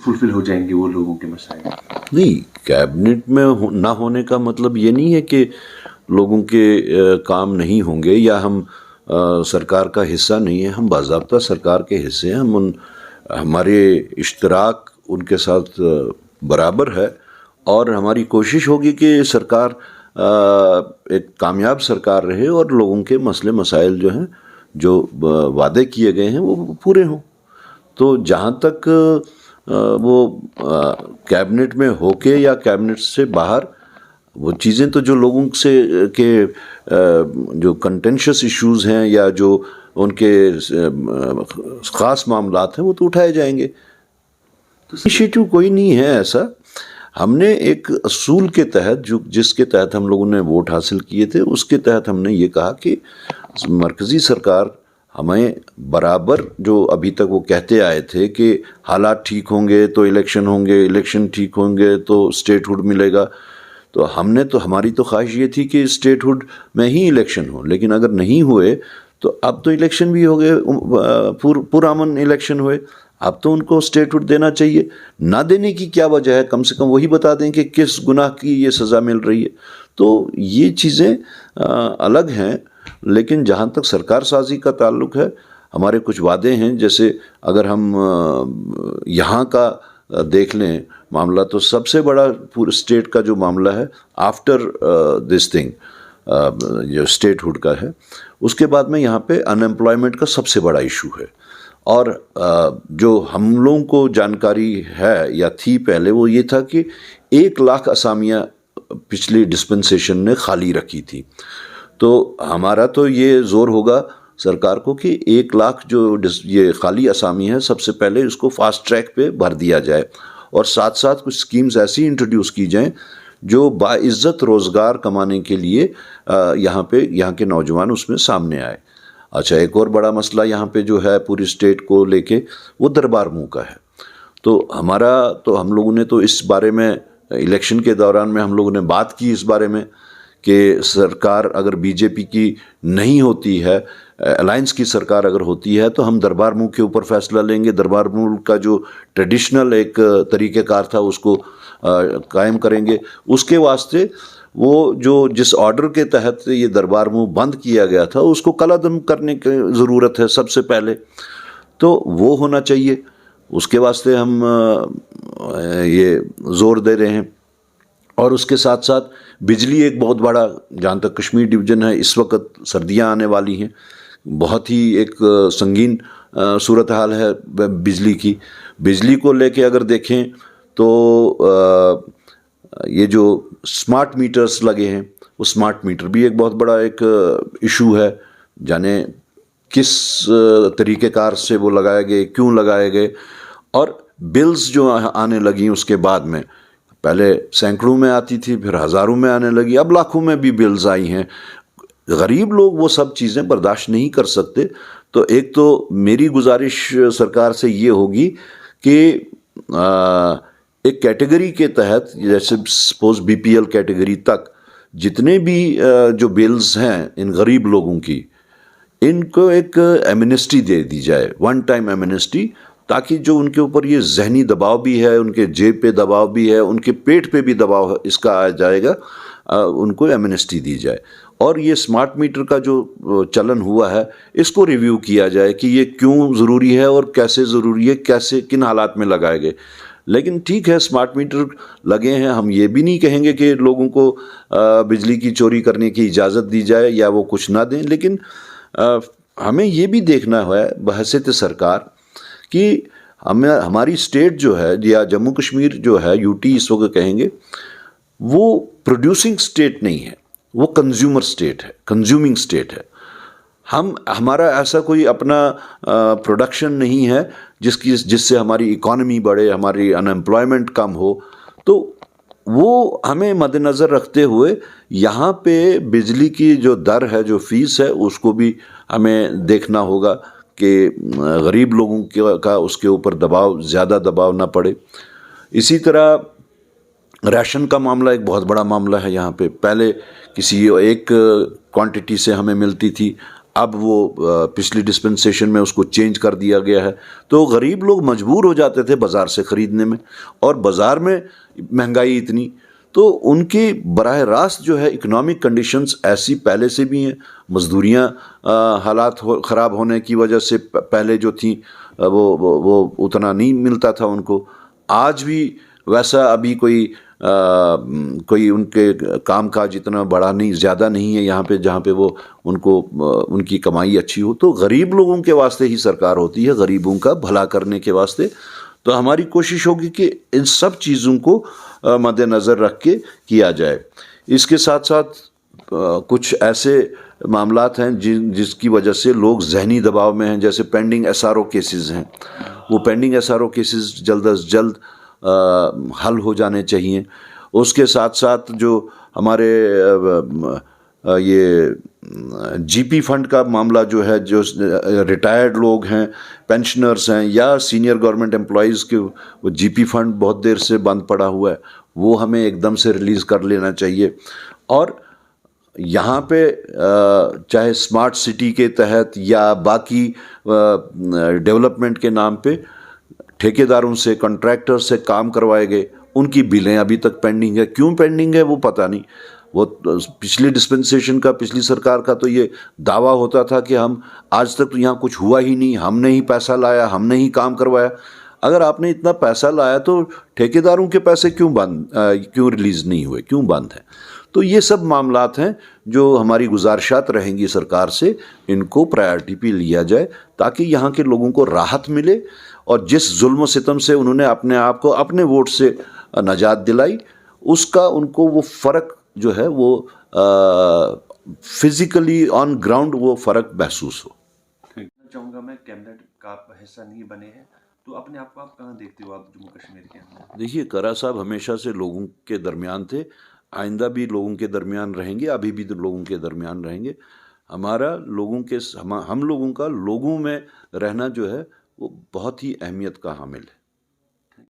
فلفل ہو جائیں گے وہ لوگوں کے مسائل؟ نہیں، کیبنٹ میں نہ ہونے کا مطلب یہ نہیں ہے کہ لوگوں کے کام نہیں ہوں گے یا ہم سرکار کا حصہ نہیں ہے. ہم باضابطہ سرکار کے حصے ہیں. ہمارے اشتراک ان کے ساتھ برابر ہے اور ہماری کوشش ہوگی کہ سرکار ایک کامیاب سرکار رہے اور لوگوں کے مسئلے مسائل جو ہیں جو وعدے کیے گئے ہیں وہ پورے ہوں. تو جہاں تک وہ کیبنٹ میں ہو کے یا کیبنٹ سے باہر وہ چیزیں تو جو لوگوں سے کے جو کنٹینشس ایشوز ہیں یا جو ان کے خاص معاملات ہیں وہ تو اٹھائے جائیں گے. تو انیشیٹو کوئی نہیں ہے ایسا. ہم نے ایک اصول کے تحت جس کے تحت ہم لوگوں نے ووٹ حاصل کیے تھے اس کے تحت ہم نے یہ کہا کہ مرکزی سرکار ہمیں برابر جو ابھی تک وہ کہتے آئے تھے کہ حالات ٹھیک ہوں گے تو الیکشن ہوں گے، الیکشن ٹھیک ہوں گے تو اسٹیٹ ہوڈ ملے گا. تو ہماری تو خواہش یہ تھی کہ اسٹیٹ ہوڈ میں ہی الیکشن ہو، لیکن اگر نہیں ہوئے تو اب تو الیکشن بھی ہو گئے، پرامن الیکشن ہوئے. اب تو ان کو اسٹیٹ ہوڈ دینا چاہیے. نہ دینے کی کیا وجہ ہے؟ کم سے کم وہی بتا دیں کہ کس گناہ کی یہ سزا مل رہی ہے. تو یہ چیزیں الگ ہیں. لیکن جہاں تک سرکار سازی کا تعلق ہے ہمارے کچھ وعدے ہیں. جیسے اگر ہم یہاں کا دیکھ لیں معاملہ تو سب سے بڑا پورے اسٹیٹ کا جو معاملہ ہے آفٹر دس تھنگ جو اسٹیٹ ہوڈ کا ہے، اس کے بعد میں یہاں پہ ان امپلائمنٹ کا سب سے بڑا ایشو ہے. اور جو ہم لوگوں کو جانکاری ہے یا تھی پہلے وہ یہ تھا کہ 1,00,000 اسامیاں پچھلی ڈسپنسیشن نے خالی رکھی تھی. تو ہمارا تو یہ زور ہوگا سرکار کو کہ 1,00,000 جو یہ خالی اسامی ہے سب سے پہلے اس کو فاسٹ ٹریک پہ بھر دیا جائے اور ساتھ ساتھ کچھ اسکیمز ایسی انٹروڈیوس کی جائیں جو باعزت روزگار کمانے کے لیے یہاں کے نوجوان اس میں سامنے آئے. اچھا، ایک اور بڑا مسئلہ یہاں پہ جو ہے پوری اسٹیٹ کو لے کے وہ دربار منہ کا ہے. تو ہم لوگوں نے تو اس بارے میں الیکشن کے دوران میں ہم لوگوں نے بات کی اس بارے میں کہ سرکار اگر بی جے پی کی نہیں ہوتی ہے، الائنس کی سرکار اگر ہوتی ہے تو ہم دربار منہ کے اوپر فیصلہ لیں گے. دربار منہ کا جو ٹریڈیشنل ایک طریقہ کار تھا اس کو قائم کریں گے. اس کے واسطے وہ جس آرڈر کے تحت یہ دربار منہ بند کیا گیا تھا اس کو کالعدم کرنے کی ضرورت ہے سب سے پہلے. تو وہ ہونا چاہیے. اس کے واسطے ہم یہ زور دے رہے ہیں. اور اس کے ساتھ ساتھ بجلی ایک بہت بڑا، جہاں تک کشمیر ڈویژن ہے اس وقت سردیاں آنے والی ہیں، بہت ہی ایک سنگین صورتحال ہے بجلی کی. بجلی کو لے کے اگر دیکھیں تو یہ جو سمارٹ میٹرز لگے ہیں وہ سمارٹ میٹر بھی ایک بہت بڑا ایک ایشو ہے. جانے کس طریقہ کار سے وہ لگائے گئے، کیوں لگائے گئے. اور بلز جو آنے لگیں اس کے بعد میں، پہلے سینکڑوں میں آتی تھی، پھر ہزاروں میں آنے لگی، اب لاکھوں میں بھی بلز آئی ہیں. غریب لوگ وہ سب چیزیں برداشت نہیں کر سکتے. تو ایک تو میری گزارش سرکار سے یہ ہوگی کہ ایک کیٹیگری کے تحت، جیسے suppose B P L category تک جتنے بھی جو بلز ہیں ان غریب لوگوں کی، ان کو ایک ایمنسٹی دے دی جائے، ون ٹائم ایمنسٹی، تاکہ جو ان کے اوپر یہ ذہنی دباؤ بھی ہے، ان کے جیب پہ دباؤ بھی ہے، ان کے پیٹ پہ بھی دباؤ اس کا آ جائے گا، ان کو ایمنسٹی دی جائے. اور یہ سمارٹ میٹر کا جو چلن ہوا ہے اس کو ریویو کیا جائے کہ یہ کیوں ضروری ہے اور کیسے ضروری ہے، کیسے کن حالات میں لگائے گئے. لیکن ٹھیک ہے سمارٹ میٹر لگے ہیں، ہم یہ بھی نہیں کہیں گے کہ لوگوں کو بجلی کی چوری کرنے کی اجازت دی جائے یا وہ کچھ نہ دیں. لیکن ہمیں یہ بھی دیکھنا ہے بحیثیت سرکار کہ ہماری اسٹیٹ جو ہے یا جموں کشمیر جو ہے، یو ٹی اس وقت کہیں گے، وہ پروڈیوسنگ اسٹیٹ نہیں ہے، وہ کنزیومر اسٹیٹ ہے، کنزیومنگ اسٹیٹ ہے. ہمارا ایسا کوئی اپنا پروڈکشن نہیں ہے جس سے ہماری اکانومی بڑھے، ہماری ان امپلائمنٹ کم ہو. تو وہ ہمیں مد نظر رکھتے ہوئے یہاں پہ بجلی کی جو در ہے، جو فیس ہے، اس کو بھی ہمیں دیکھنا ہوگا کہ غریب لوگوں کا اس کے اوپر زیادہ دباؤ نہ پڑے. اسی طرح ریشن کا معاملہ ایک بہت بڑا معاملہ ہے. یہاں پہ پہلے کسی ایک کوانٹٹی سے ہمیں ملتی تھی، اب وہ پچھلی ڈسپنسیشن میں اس کو چینج کر دیا گیا ہے، تو غریب لوگ مجبور ہو جاتے تھے بازار سے خریدنے میں، اور بازار میں مہنگائی اتنی، تو ان کی براہ راست جو ہے اکنامک کنڈیشنز ایسی پہلے سے بھی ہیں، مزدوریاں حالات خراب ہونے کی وجہ سے پہلے جو تھیں وہ اتنا نہیں ملتا تھا ان کو، آج بھی ویسا ابھی کوئی ان کے کام کاج اتنا بڑا نہیں، زیادہ نہیں ہے یہاں پہ جہاں پہ وہ ان کی کمائی اچھی ہو، تو غریب لوگوں کے واسطے ہی سرکار ہوتی ہے، غریبوں کا بھلا کرنے کے واسطے، تو ہماری کوشش ہوگی کہ ان سب چیزوں کو مد نظر رکھ کے کیا جائے۔ اس کے ساتھ ساتھ کچھ ایسے معاملات ہیں جس کی وجہ سے لوگ ذہنی دباؤ میں ہیں، جیسے pending S R O cases ہیں، وہ pending S R O cases جلد از جلد حل ہو جانے چاہیے۔ اس کے ساتھ ساتھ جو ہمارے یہ جی پی فنڈ کا معاملہ جو ہے، جو ریٹائرڈ لوگ ہیں، پینشنرز ہیں یا سینئر گورنمنٹ امپلائیز کے وہ جی پی فنڈ بہت دیر سے بند پڑا ہوا ہے، وہ ہمیں ایک دم سے ریلیز کر لینا چاہیے۔ اور یہاں پہ چاہے اسمارٹ سٹی کے تحت یا باقی ڈیولپمنٹ کے نام پہ ٹھیکیداروں سے، کنٹریکٹر سے کام کروائے گئے، ان کی بلیں ابھی تک پینڈنگ ہے۔ کیوں پینڈنگ ہے وہ پتہ نہیں۔ وہ پچھلی ڈسپنسیشن کا، پچھلی سرکار کا تو یہ دعویٰ ہوتا تھا کہ ہم آج تک تو یہاں کچھ ہوا ہی نہیں، ہم نے ہی پیسہ لایا، ہم نے ہی کام کروایا۔ اگر آپ نے اتنا پیسہ لایا تو ٹھیکیداروں کے پیسے کیوں ریلیز نہیں ہوئے، کیوں بند ہیں؟ تو یہ سب معاملات ہیں جو ہماری گزارشات رہیں گی سرکار سے، ان کو پرائرٹی پہ لیا جائے تاکہ یہاں کے لوگوں کو راحت ملے، اور جس ظلم و ستم سے انہوں نے اپنے آپ کو اپنے ووٹ سے نجات دلائی، اس کا ان کو وہ فرق جو ہے وہ فزیکلی آن گراؤنڈ وہ فرق محسوس ہو۔ چاہوں گا میں، کیبنٹ کا آپ حصہ نہیں بنے ہیں تو اپنے آپ کو آپ کہاں دیکھتے ہو آپ جموں کشمیر کے اندر؟ دیکھیے، کرا صاحب ہمیشہ سے لوگوں کے درمیان تھے، آئندہ بھی لوگوں کے درمیان رہیں گے، ابھی بھی لوگوں کے درمیان رہیں گے۔ ہمارا ہم لوگوں کا لوگوں میں رہنا جو ہے وہ بہت ہی اہمیت کا حامل ہے۔